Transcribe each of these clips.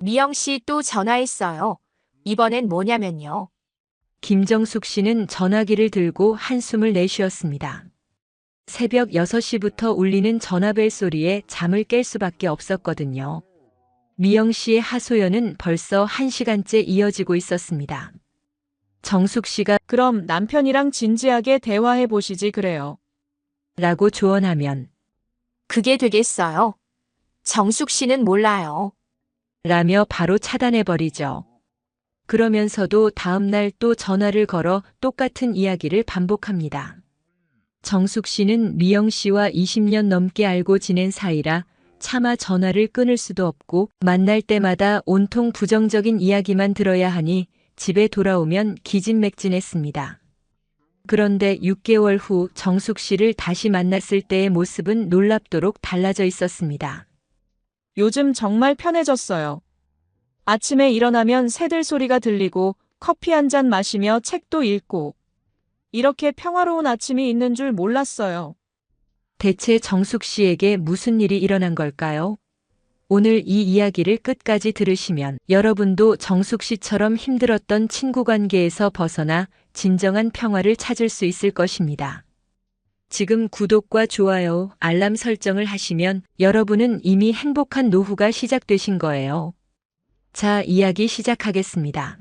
미영 씨 또 전화했어요. 이번엔 뭐냐면요. 김정숙 씨는 전화기를 들고 한숨을 내쉬었습니다. 새벽 6시부터 울리는 전화벨 소리에 잠을 깰 수밖에 없었거든요. 미영 씨의 하소연은 벌써 1시간째 이어지고 있었습니다. 정숙 씨가 그럼 남편이랑 진지하게 대화해 보시지 그래요. 라고 조언하면 그게 되겠어요. 정숙 씨는 몰라요. 라며 바로 차단해버리죠. 그러면서도 다음날 또 전화를 걸어 똑같은 이야기를 반복합니다. 정숙 씨는 미영 씨와 20년 넘게 알고 지낸 사이라 차마 전화를 끊을 수도 없고 만날 때마다 온통 부정적인 이야기만 들어야 하니 집에 돌아오면 기진맥진했습니다. 그런데 6개월 후 정숙 씨를 다시 만났을 때의 모습은 놀랍도록 달라져 있었습니다. 요즘 정말 편해졌어요. 아침에 일어나면 새들 소리가 들리고 커피 한 잔 마시며 책도 읽고 이렇게 평화로운 아침이 있는 줄 몰랐어요. 대체 정숙 씨에게 무슨 일이 일어난 걸까요? 오늘 이 이야기를 끝까지 들으시면 여러분도 정숙 씨처럼 힘들었던 친구 관계에서 벗어나 진정한 평화를 찾을 수 있을 것입니다. 지금 구독과 좋아요, 알람 설정을 하시면 여러분은 이미 행복한 노후가 시작되신 거예요. 자, 이야기 시작하겠습니다.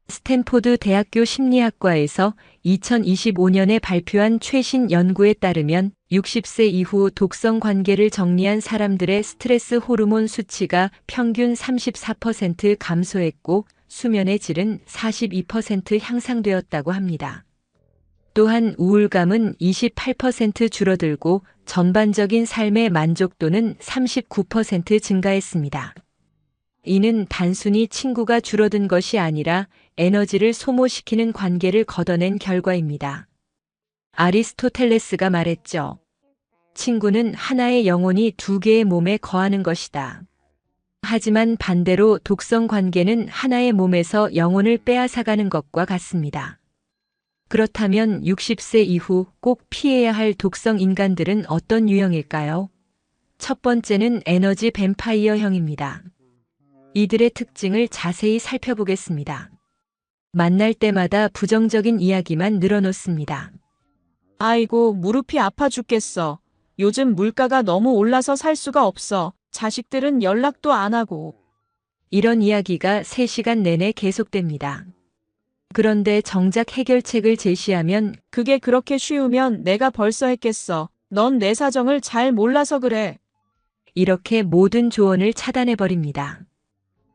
스탠포드 대학교 심리학과에서 2025년에 발표한 최신 연구에 따르면 60세 이후 독성 관계를 정리한 사람들의 스트레스 호르몬 수치가 평균 34% 감소했고 수면의 질은 42% 향상되었다고 합니다. 또한 우울감은 28% 줄어들고 전반적인 삶의 만족도는 39% 증가했습니다. 이는 단순히 친구가 줄어든 것이 아니라 에너지를 소모시키는 관계를 걷어낸 결과입니다. 아리스토텔레스가 말했죠. 친구는 하나의 영혼이 두 개의 몸에 거하는 것이다. 하지만 반대로 독성 관계는 하나의 몸에서 영혼을 빼앗아가는 것과 같습니다. 그렇다면 60세 이후 꼭 피해야 할 독성 인간들은 어떤 유형일까요? 첫 번째는 에너지 뱀파이어형입니다. 이들의 특징을 자세히 살펴보겠습니다. 만날 때마다 부정적인 이야기만 늘어놓습니다. 아이고, 무릎이 아파 죽겠어. 요즘 물가가 너무 올라서 살 수가 없어. 자식들은 연락도 안 하고. 이런 이야기가 3시간 내내 계속됩니다. 그런데 정작 해결책을 제시하면 그게 그렇게 쉬우면 내가 벌써 했겠어. 넌 내 사정을 잘 몰라서 그래. 이렇게 모든 조언을 차단해버립니다.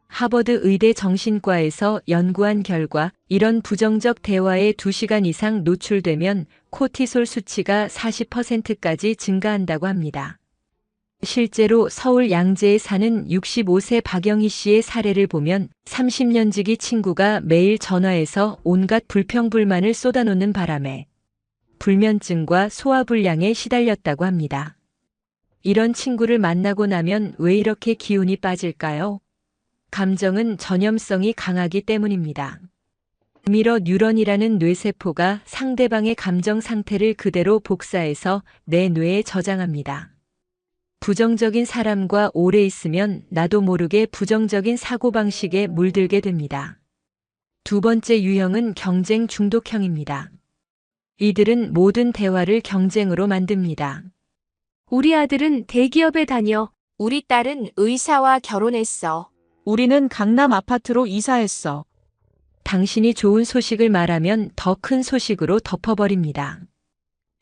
하버드 의대 정신과에서 연구한 결과 이런 부정적 대화에 2시간 이상 노출되면 코티솔 수치가 40%까지 증가한다고 합니다. 실제로 서울 양재에 사는 65세 박영희 씨의 사례를 보면 30년 지기 친구가 매일 전화해서 온갖 불평불만을 쏟아놓는 바람에 불면증과 소화불량에 시달렸다고 합니다. 이런 친구를 만나고 나면 왜 이렇게 기운이 빠질까요? 감정은 전염성이 강하기 때문입니다. 미러 뉴런이라는 뇌세포가 상대방의 감정 상태를 그대로 복사해서 내 뇌에 저장합니다. 부정적인 사람과 오래 있으면 나도 모르게 부정적인 사고방식에 물들게 됩니다. 두 번째 유형은 경쟁 중독형입니다. 이들은 모든 대화를 경쟁으로 만듭니다. 우리 아들은 대기업에 다녀. 우리 딸은 의사와 결혼했어. 우리는 강남 아파트로 이사했어. 당신이 좋은 소식을 말하면 더 큰 소식으로 덮어버립니다.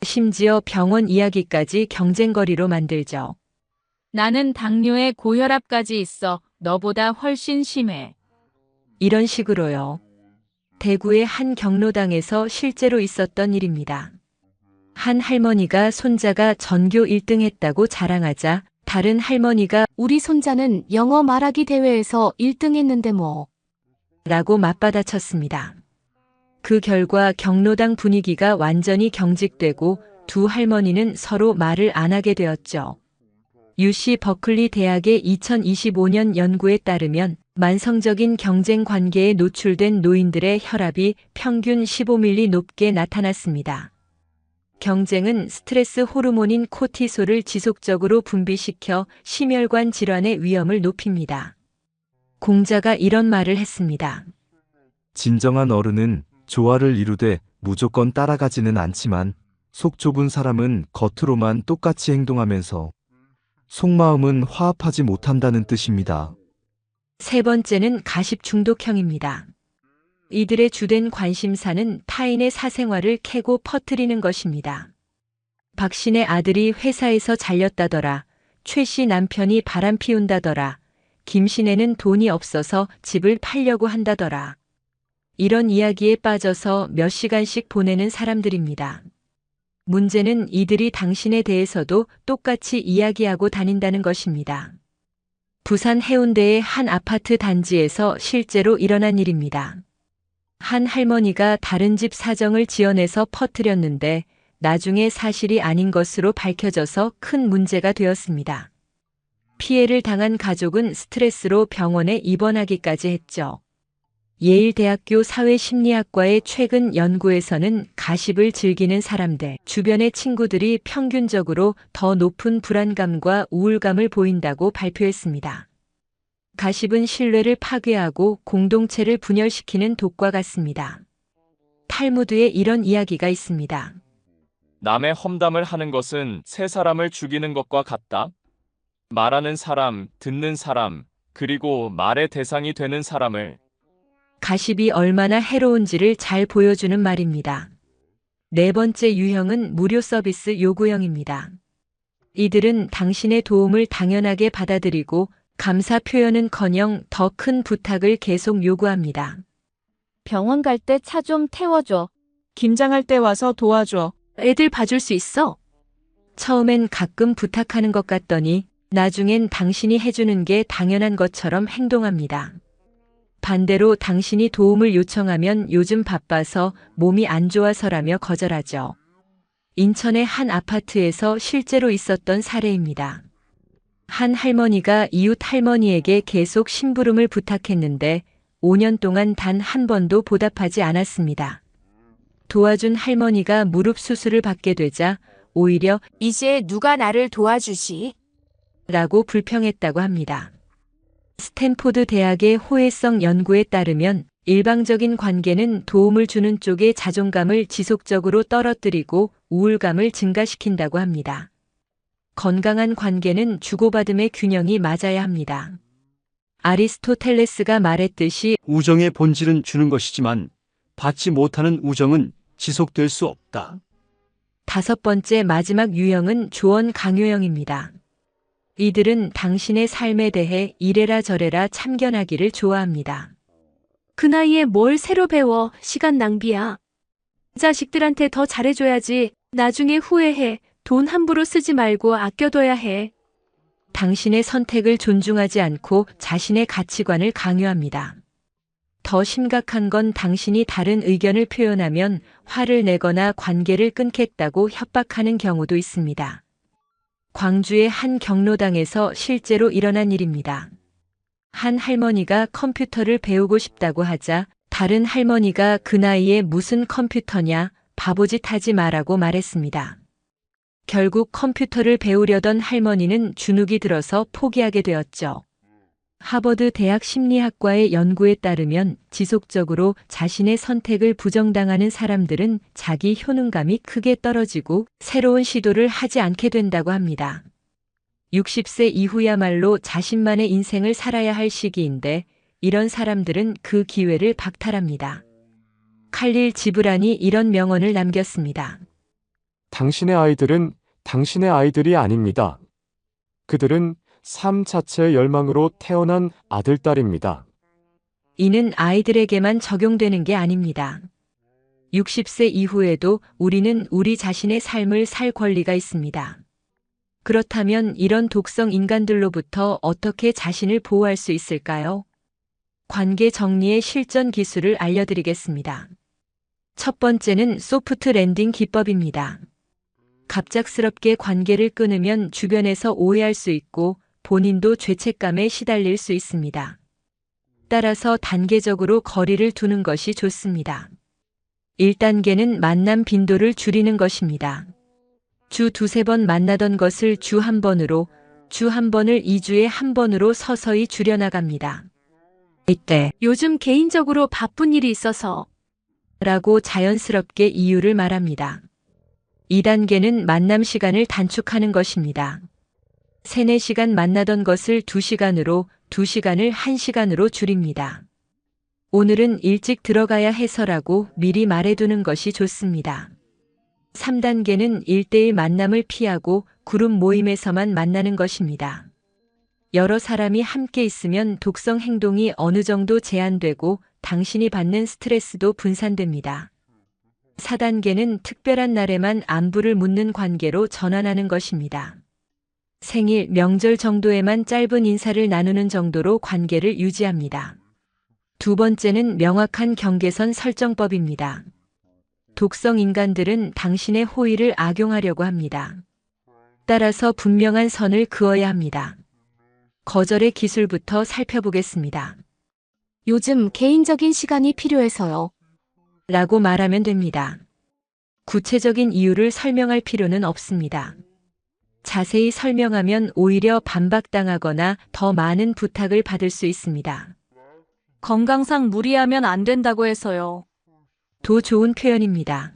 심지어 병원 이야기까지 경쟁거리로 만들죠. 나는 당뇨에 고혈압까지 있어. 너보다 훨씬 심해. 이런 식으로요. 대구의 한 경로당에서 실제로 있었던 일입니다. 한 할머니가 손자가 전교 1등 했다고 자랑하자 다른 할머니가 우리 손자는 영어 말하기 대회에서 1등 했는데 뭐. 라고 맞받아쳤습니다. 그 결과 경로당 분위기가 완전히 경직되고 두 할머니는 서로 말을 안 하게 되었죠. UC 버클리 대학의 2025년 연구에 따르면 만성적인 경쟁 관계에 노출된 노인들의 혈압이 평균 15mm 높게 나타났습니다. 경쟁은 스트레스 호르몬인 코티솔을 지속적으로 분비시켜 심혈관 질환의 위험을 높입니다. 공자가 이런 말을 했습니다. 진정한 어른은 조화를 이루되 무조건 따라가지는 않지만 속 좁은 사람은 겉으로만 똑같이 행동하면서 속마음은 화합하지 못한다는 뜻입니다. 세 번째는 가십 중독형입니다. 이들의 주된 관심사는 타인의 사생활을 캐고 퍼뜨리는 것입니다. 박 씨네 아들이 회사에서 잘렸다더라. 최 씨 남편이 바람 피운다더라. 김 씨네는 돈이 없어서 집을 팔려고 한다더라. 이런 이야기에 빠져서 몇 시간씩 보내는 사람들입니다. 문제는 이들이 당신에 대해서도 똑같이 이야기하고 다닌다는 것입니다. 부산 해운대의 한 아파트 단지에서 실제로 일어난 일입니다. 한 할머니가 다른 집 사정을 지어내서 퍼뜨렸는데 나중에 사실이 아닌 것으로 밝혀져서 큰 문제가 되었습니다. 피해를 당한 가족은 스트레스로 병원에 입원하기까지 했죠. 예일대학교 사회심리학과의 최근 연구에서는 가십을 즐기는 사람들, 주변의 친구들이 평균적으로 더 높은 불안감과 우울감을 보인다고 발표했습니다. 가십은 신뢰를 파괴하고 공동체를 분열시키는 독과 같습니다. 탈무드에 이런 이야기가 있습니다. 남의 험담을 하는 것은 세 사람을 죽이는 것과 같다. 말하는 사람, 듣는 사람, 그리고 말의 대상이 되는 사람을. 가십이 얼마나 해로운지를 잘 보여주는 말입니다. 네 번째 유형은 무료 서비스 요구형입니다. 이들은 당신의 도움을 당연하게 받아들이고 감사 표현은커녕 더 큰 부탁을 계속 요구합니다. 병원 갈 때 차 좀 태워줘. 김장할 때 와서 도와줘. 애들 봐줄 수 있어? 처음엔 가끔 부탁하는 것 같더니 나중엔 당신이 해주는 게 당연한 것처럼 행동합니다. 반대로 당신이 도움을 요청하면 요즘 바빠서 몸이 안 좋아서라며 거절하죠. 인천의 한 아파트에서 실제로 있었던 사례입니다. 한 할머니가 이웃 할머니에게 계속 심부름을 부탁했는데 5년 동안 단 한 번도 보답하지 않았습니다. 도와준 할머니가 무릎 수술을 받게 되자 오히려 이제 누가 나를 도와주지? 라고 불평했다고 합니다. 스탠포드 대학의 호혜성 연구에 따르면 일방적인 관계는 도움을 주는 쪽의 자존감을 지속적으로 떨어뜨리고 우울감을 증가시킨다고 합니다. 건강한 관계는 주고받음의 균형이 맞아야 합니다. 아리스토텔레스가 말했듯이 우정의 본질은 주는 것이지만 받지 못하는 우정은 지속될 수 없다. 다섯 번째 마지막 유형은 조언 강요형입니다. 이들은 당신의 삶에 대해 이래라 저래라 참견하기를 좋아합니다. 그 나이에 뭘 새로 배워? 시간 낭비야. 자식들한테 더 잘해줘야지. 나중에 후회해. 돈 함부로 쓰지 말고 아껴둬야 해. 당신의 선택을 존중하지 않고 자신의 가치관을 강요합니다. 더 심각한 건 당신이 다른 의견을 표현하면 화를 내거나 관계를 끊겠다고 협박하는 경우도 있습니다. 광주의 한 경로당에서 실제로 일어난 일입니다. 한 할머니가 컴퓨터를 배우고 싶다고 하자 다른 할머니가 그 나이에 무슨 컴퓨터냐, 바보짓 하지 마라고 말했습니다. 결국 컴퓨터를 배우려던 할머니는 주눅이 들어서 포기하게 되었죠. 하버드 대학 심리학과의 연구에 따르면 지속적으로 자신의 선택을 부정당하는 사람들은 자기 효능감이 크게 떨어지고 새로운 시도를 하지 않게 된다고 합니다. 60세 이후야말로 자신만의 인생을 살아야 할 시기인데 이런 사람들은 그 기회를 박탈합니다. 칼릴 지브란이 이런 명언을 남겼습니다. 당신의 아이들은 당신의 아이들이 아닙니다. 그들은 삶 자체의 열망으로 태어난 아들, 딸입니다. 이는 아이들에게만 적용되는 게 아닙니다. 60세 이후에도 우리는 우리 자신의 삶을 살 권리가 있습니다. 그렇다면 이런 독성 인간들로부터 어떻게 자신을 보호할 수 있을까요? 관계 정리의 실전 기술을 알려드리겠습니다. 첫 번째는 소프트 랜딩 기법입니다. 갑작스럽게 관계를 끊으면 주변에서 오해할 수 있고 본인도 죄책감에 시달릴 수 있습니다. 따라서 단계적으로 거리를 두는 것이 좋습니다. 1단계는 만남 빈도를 줄이는 것입니다. 주 두세 번 만나던 것을 주 한 번으로, 주 한 번을 2주에 한 번으로 서서히 줄여나갑니다. 이때 요즘 개인적으로 바쁜 일이 있어서. 라고 자연스럽게 이유를 말합니다. 2단계는 만남 시간을 단축하는 것입니다. 3, 4시간 만나던 것을 2시간으로, 2시간을 1시간으로 줄입니다. 오늘은 일찍 들어가야 해서라고 미리 말해두는 것이 좋습니다. 3단계는 1대1 만남을 피하고 그룹 모임에서만 만나는 것입니다. 여러 사람이 함께 있으면 독성 행동이 어느 정도 제한되고 당신이 받는 스트레스도 분산됩니다. 4단계는 특별한 날에만 안부를 묻는 관계로 전환하는 것입니다. 생일, 명절 정도에만 짧은 인사를 나누는 정도로 관계를 유지합니다. 두 번째는 명확한 경계선 설정법입니다. 독성 인간들은 당신의 호의를 악용하려고 합니다. 따라서 분명한 선을 그어야 합니다. 거절의 기술부터 살펴보겠습니다. 요즘 개인적인 시간이 필요해서요. 라고 말하면 됩니다. 구체적인 이유를 설명할 필요는 없습니다. 자세히 설명하면 오히려 반박당하거나 더 많은 부탁을 받을 수 있습니다. 건강상 무리하면 안 된다고 해서요. 더 좋은 표현입니다.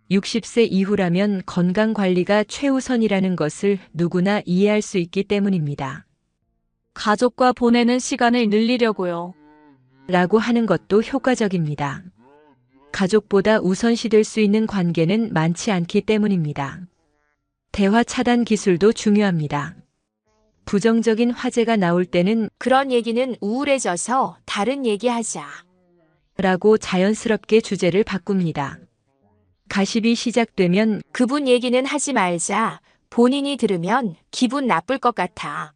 60세 이후라면 건강 관리가 최우선이라는 것을 누구나 이해할 수 있기 때문입니다. 가족과 보내는 시간을 늘리려고요. 라고 하는 것도 효과적입니다. 가족보다 우선시될 수 있는 관계는 많지 않기 때문입니다. 대화 차단 기술도 중요합니다. 부정적인 화제가 나올 때는 그런 얘기는 우울해져서 다른 얘기하자. 라고 자연스럽게 주제를 바꿉니다. 가십이 시작되면 그분 얘기는 하지 말자. 본인이 들으면 기분 나쁠 것 같아.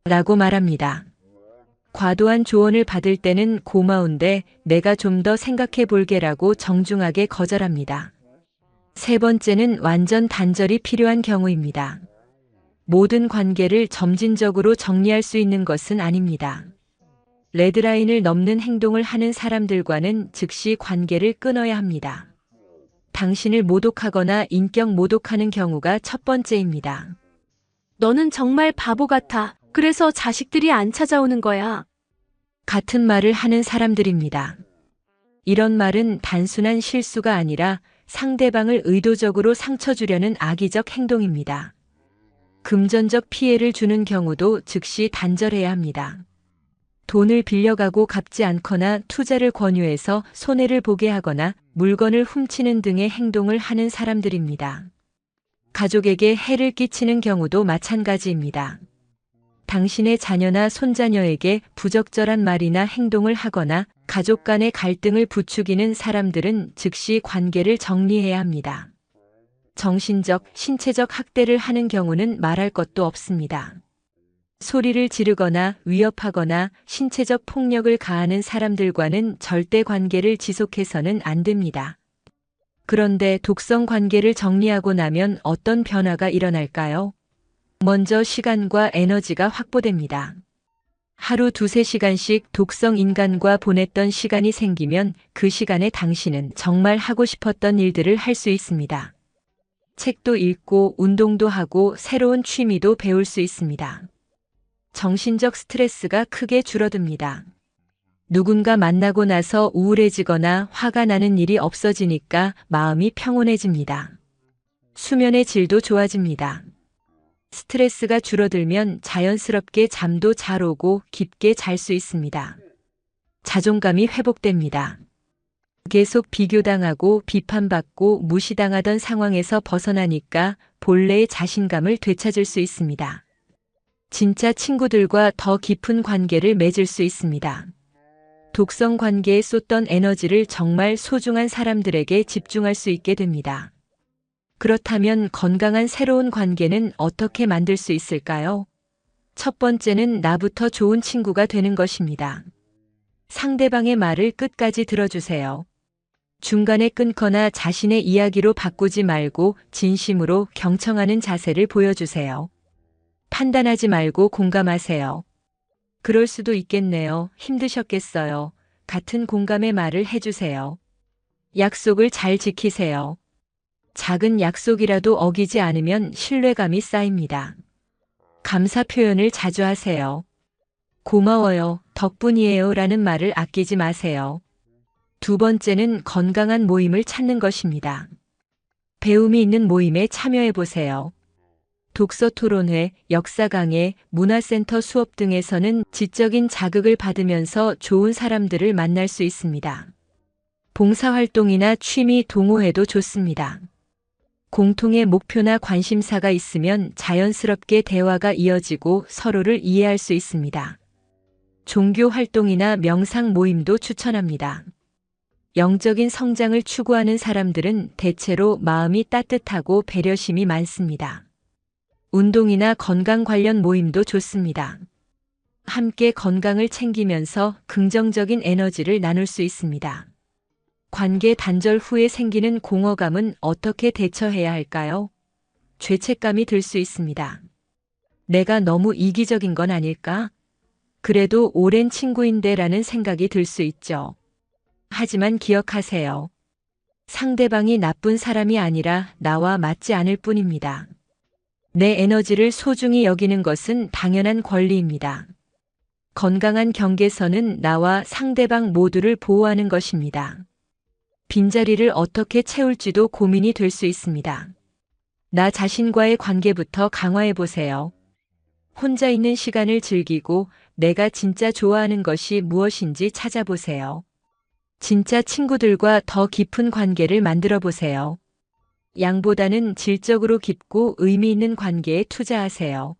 라고 말합니다. 과도한 조언을 받을 때는 고마운데 내가 좀 더 생각해 볼게라고 정중하게 거절합니다. 세 번째는 완전 단절이 필요한 경우입니다. 모든 관계를 점진적으로 정리할 수 있는 것은 아닙니다. 레드라인을 넘는 행동을 하는 사람들과는 즉시 관계를 끊어야 합니다. 당신을 모독하거나 인격 모독하는 경우가 첫 번째입니다. 너는 정말 바보 같아. 그래서 자식들이 안 찾아오는 거야. 같은 말을 하는 사람들입니다. 이런 말은 단순한 실수가 아니라 상대방을 의도적으로 상처 주려는 악의적 행동입니다. 금전적 피해를 주는 경우도 즉시 단절해야 합니다. 돈을 빌려가고 갚지 않거나 투자를 권유해서 손해를 보게 하거나 물건을 훔치는 등의 행동을 하는 사람들입니다. 가족에게 해를 끼치는 경우도 마찬가지입니다. 당신의 자녀나 손자녀에게 부적절한 말이나 행동을 하거나 가족 간의 갈등을 부추기는 사람들은 즉시 관계를 정리해야 합니다. 정신적, 신체적 학대를 하는 경우는 말할 것도 없습니다. 소리를 지르거나 위협하거나 신체적 폭력을 가하는 사람들과는 절대 관계를 지속해서는 안 됩니다. 그런데 독성 관계를 정리하고 나면 어떤 변화가 일어날까요? 먼저 시간과 에너지가 확보됩니다. 하루 2~3시간씩 독성 인간과 보냈던 시간이 생기면 그 시간에 당신은 정말 하고 싶었던 일들을 할 수 있습니다. 책도 읽고 운동도 하고 새로운 취미도 배울 수 있습니다. 정신적 스트레스가 크게 줄어듭니다. 누군가 만나고 나서 우울해지거나 화가 나는 일이 없어지니까 마음이 평온해집니다. 수면의 질도 좋아집니다. 스트레스가 줄어들면 자연스럽게 잠도 잘 오고 깊게 잘 수 있습니다. 자존감이 회복됩니다. 계속 비교당하고 비판받고 무시당하던 상황에서 벗어나니까 본래의 자신감을 되찾을 수 있습니다. 진짜 친구들과 더 깊은 관계를 맺을 수 있습니다. 독성 관계에 쏟던 에너지를 정말 소중한 사람들에게 집중할 수 있게 됩니다. 그렇다면 건강한 새로운 관계는 어떻게 만들 수 있을까요? 첫 번째는 나부터 좋은 친구가 되는 것입니다. 상대방의 말을 끝까지 들어주세요. 중간에 끊거나 자신의 이야기로 바꾸지 말고 진심으로 경청하는 자세를 보여주세요. 판단하지 말고 공감하세요. 그럴 수도 있겠네요. 힘드셨겠어요. 같은 공감의 말을 해주세요. 약속을 잘 지키세요. 작은 약속이라도 어기지 않으면 신뢰감이 쌓입니다. 감사 표현을 자주 하세요. 고마워요. 덕분이에요 라는 말을 아끼지 마세요. 두 번째는 건강한 모임을 찾는 것입니다. 배움이 있는 모임에 참여해 보세요. 독서 토론회, 역사 강해, 문화센터 수업 등에서는 지적인 자극을 받으면서 좋은 사람들을 만날 수 있습니다. 봉사활동이나 취미 동호회도 좋습니다. 공통의 목표나 관심사가 있으면 자연스럽게 대화가 이어지고 서로를 이해할 수 있습니다. 종교 활동이나 명상 모임도 추천합니다. 영적인 성장을 추구하는 사람들은 대체로 마음이 따뜻하고 배려심이 많습니다. 운동이나 건강 관련 모임도 좋습니다. 함께 건강을 챙기면서 긍정적인 에너지를 나눌 수 있습니다. 관계 단절 후에 생기는 공허감은 어떻게 대처해야 할까요? 죄책감이 들 수 있습니다. 내가 너무 이기적인 건 아닐까? 그래도 오랜 친구인데 라는 생각이 들 수 있죠. 하지만 기억하세요. 상대방이 나쁜 사람이 아니라 나와 맞지 않을 뿐입니다. 내 에너지를 소중히 여기는 것은 당연한 권리입니다. 건강한 경계선은 나와 상대방 모두를 보호하는 것입니다. 빈자리를 어떻게 채울지도 고민이 될 수 있습니다. 나 자신과의 관계부터 강화해 보세요. 혼자 있는 시간을 즐기고 내가 진짜 좋아하는 것이 무엇인지 찾아보세요. 진짜 친구들과 더 깊은 관계를 만들어 보세요. 양보다는 질적으로 깊고 의미 있는 관계에 투자하세요.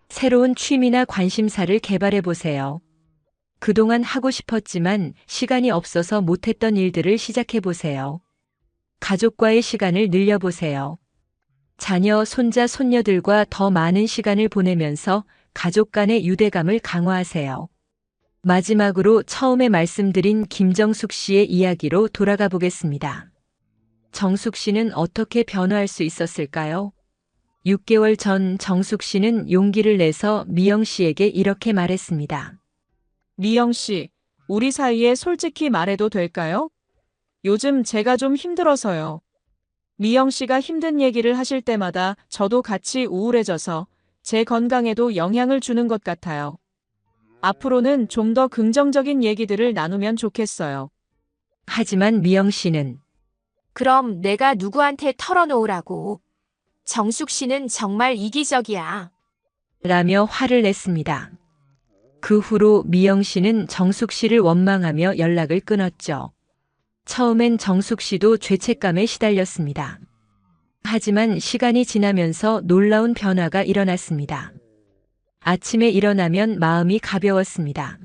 새로운 취미나 관심사를 개발해 보세요. 그동안 하고 싶었지만 시간이 없어서 못했던 일들을 시작해 보세요. 가족과의 시간을 늘려보세요. 자녀, 손자, 손녀들과 더 많은 시간을 보내면서 가족 간의 유대감을 강화하세요. 마지막으로 처음에 말씀드린 김정숙 씨의 이야기로 돌아가 보겠습니다. 정숙 씨는 어떻게 변화할 수 있었을까요? 6개월 전 정숙 씨는 용기를 내서 미영 씨에게 이렇게 말했습니다. 미영 씨, 우리 사이에 솔직히 말해도 될까요? 요즘 제가 좀 힘들어서요. 미영 씨가 힘든 얘기를 하실 때마다 저도 같이 우울해져서 제 건강에도 영향을 주는 것 같아요. 앞으로는 좀 더 긍정적인 얘기들을 나누면 좋겠어요. 하지만 미영 씨는 그럼 내가 누구한테 털어놓으라고. 정숙 씨는 정말 이기적이야. 라며 화를 냈습니다. 그 후로 미영 씨는 정숙 씨를 원망하며 연락을 끊었죠. 처음엔 정숙 씨도 죄책감에 시달렸습니다. 하지만 시간이 지나면서 놀라운 변화가 일어났습니다. 아침에 일어나면 마음이 가벼웠습니다.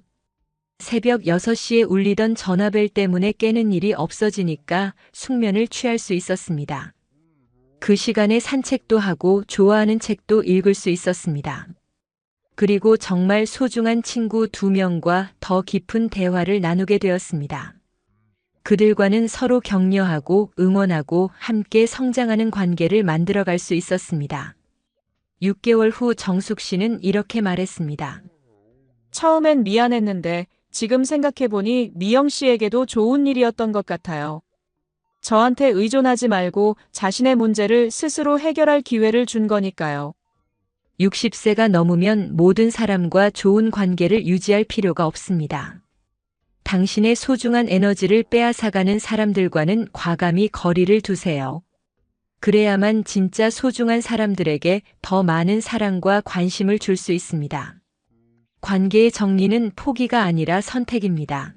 새벽 6시에 울리던 전화벨 때문에 깨는 일이 없어지니까 숙면을 취할 수 있었습니다. 그 시간에 산책도 하고 좋아하는 책도 읽을 수 있었습니다. 그리고 정말 소중한 친구 2명과 더 깊은 대화를 나누게 되었습니다. 그들과는 서로 격려하고 응원하고 함께 성장하는 관계를 만들어갈 수 있었습니다. 6개월 후 정숙 씨는 이렇게 말했습니다. 처음엔 미안했는데 지금 생각해보니 미영 씨에게도 좋은 일이었던 것 같아요. 저한테 의존하지 말고 자신의 문제를 스스로 해결할 기회를 준 거니까요. 60세가 넘으면 모든 사람과 좋은 관계를 유지할 필요가 없습니다. 당신의 소중한 에너지를 빼앗아가는 사람들과는 과감히 거리를 두세요. 그래야만 진짜 소중한 사람들에게 더 많은 사랑과 관심을 줄 수 있습니다. 관계의 정리는 포기가 아니라 선택입니다.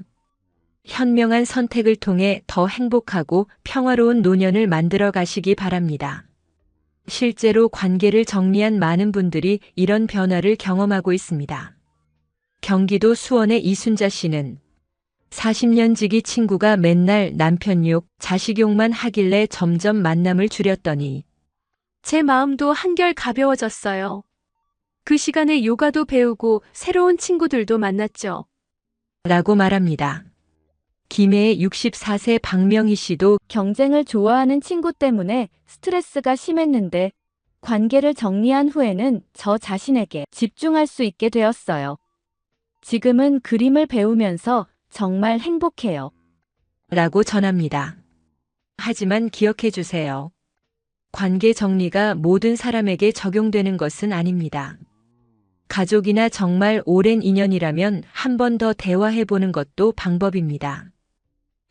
현명한 선택을 통해 더 행복하고 평화로운 노년을 만들어 가시기 바랍니다. 실제로 관계를 정리한 많은 분들이 이런 변화를 경험하고 있습니다. 경기도 수원의 이순자 씨는 40년 지기 친구가 맨날 남편 욕, 자식 욕만 하길래 점점 만남을 줄였더니 제 마음도 한결 가벼워졌어요. 그 시간에 요가도 배우고 새로운 친구들도 만났죠. 라고 말합니다. 김해의 64세 박명희 씨도 경쟁을 좋아하는 친구 때문에 스트레스가 심했는데 관계를 정리한 후에는 저 자신에게 집중할 수 있게 되었어요. 지금은 그림을 배우면서 정말 행복해요. 라고 전합니다. 하지만 기억해 주세요. 관계 정리가 모든 사람에게 적용되는 것은 아닙니다. 가족이나 정말 오랜 인연이라면 한 번 더 대화해보는 것도 방법입니다.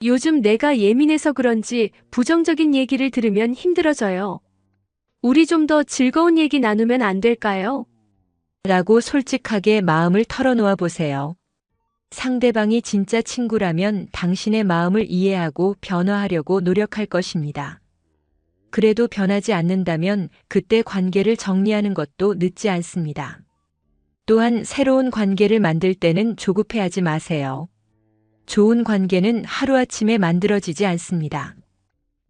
요즘 내가 예민해서 그런지 부정적인 얘기를 들으면 힘들어져요. 우리 좀 더 즐거운 얘기 나누면 안 될까요? 라고 솔직하게 마음을 털어놓아 보세요. 상대방이 진짜 친구라면 당신의 마음을 이해하고 변화하려고 노력할 것입니다. 그래도 변하지 않는다면 그때 관계를 정리하는 것도 늦지 않습니다. 또한 새로운 관계를 만들 때는 조급해하지 마세요. 좋은 관계는 하루아침에 만들어지지 않습니다.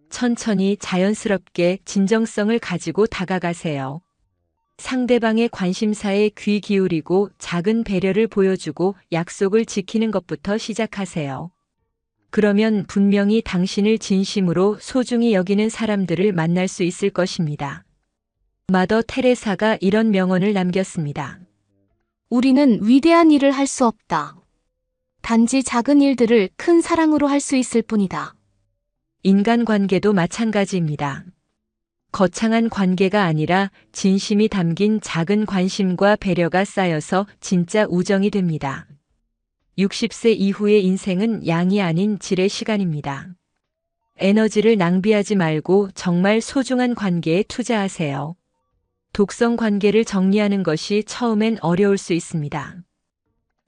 천천히 자연스럽게 진정성을 가지고 다가가세요. 상대방의 관심사에 귀 기울이고 작은 배려를 보여주고 약속을 지키는 것부터 시작하세요. 그러면 분명히 당신을 진심으로 소중히 여기는 사람들을 만날 수 있을 것입니다. 마더 테레사가 이런 명언을 남겼습니다. 우리는 위대한 일을 할 수 없다. 단지 작은 일들을 큰 사랑으로 할 수 있을 뿐이다. 인간관계도 마찬가지입니다. 거창한 관계가 아니라 진심이 담긴 작은 관심과 배려가 쌓여서 진짜 우정이 됩니다. 60세 이후의 인생은 양이 아닌 질의 시간입니다. 에너지를 낭비하지 말고 정말 소중한 관계에 투자하세요. 독성 관계를 정리하는 것이 처음엔 어려울 수 있습니다.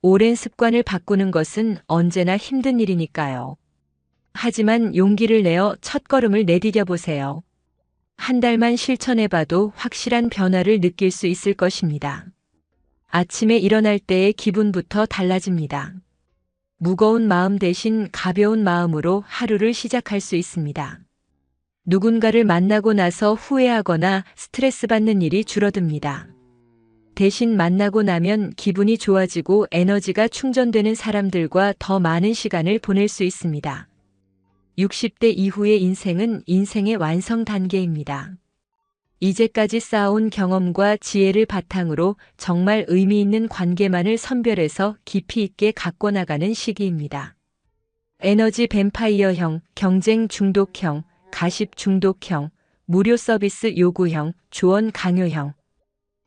오랜 습관을 바꾸는 것은 언제나 힘든 일이니까요. 하지만 용기를 내어 첫걸음을 내디뎌 보세요. 한 달만 실천해봐도 확실한 변화를 느낄 수 있을 것입니다. 아침에 일어날 때의 기분부터 달라집니다. 무거운 마음 대신 가벼운 마음으로 하루를 시작할 수 있습니다. 누군가를 만나고 나서 후회하거나 스트레스 받는 일이 줄어듭니다. 대신 만나고 나면 기분이 좋아지고 에너지가 충전되는 사람들과 더 많은 시간을 보낼 수 있습니다. 60대 이후의 인생은 인생의 완성 단계입니다. 이제까지 쌓아온 경험과 지혜를 바탕으로 정말 의미 있는 관계만을 선별해서 깊이 있게 갖고 나가는 시기입니다. 에너지 뱀파이어형, 경쟁 중독형, 가십 중독형, 무료 서비스 요구형, 조언 강요형.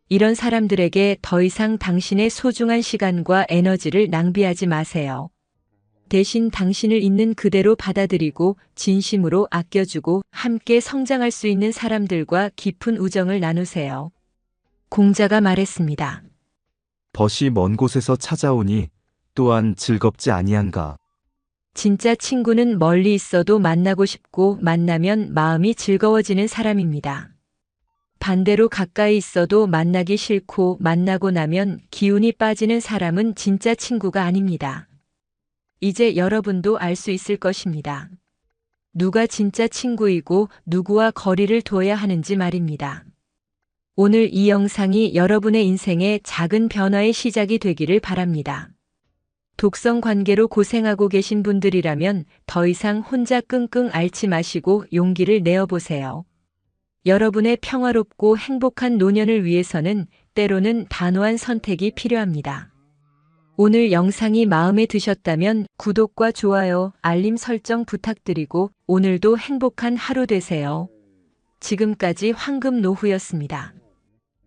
이런 사람들에게 더 이상 당신의 소중한 시간과 에너지를 낭비하지 마세요. 대신 당신을 있는 그대로 받아들이고 진심으로 아껴주고 함께 성장할 수 있는 사람들과 깊은 우정을 나누세요. 공자가 말했습니다. 벗이 먼 곳에서 찾아오니 또한 즐겁지 아니한가. 진짜 친구는 멀리 있어도 만나고 싶고 만나면 마음이 즐거워지는 사람입니다. 반대로 가까이 있어도 만나기 싫고 만나고 나면 기운이 빠지는 사람은 진짜 친구가 아닙니다. 이제 여러분도 알 수 있을 것입니다. 누가 진짜 친구이고 누구와 거리를 둬야 하는지 말입니다. 오늘 이 영상이 여러분의 인생의 작은 변화의 시작이 되기를 바랍니다. 독성 관계로 고생하고 계신 분들이라면 더 이상 혼자 끙끙 앓지 마시고 용기를 내어보세요. 여러분의 평화롭고 행복한 노년을 위해서는 때로는 단호한 선택이 필요합니다. 오늘 영상이 마음에 드셨다면 구독과 좋아요, 알림 설정 부탁드리고 오늘도 행복한 하루 되세요. 지금까지 황금노후였습니다.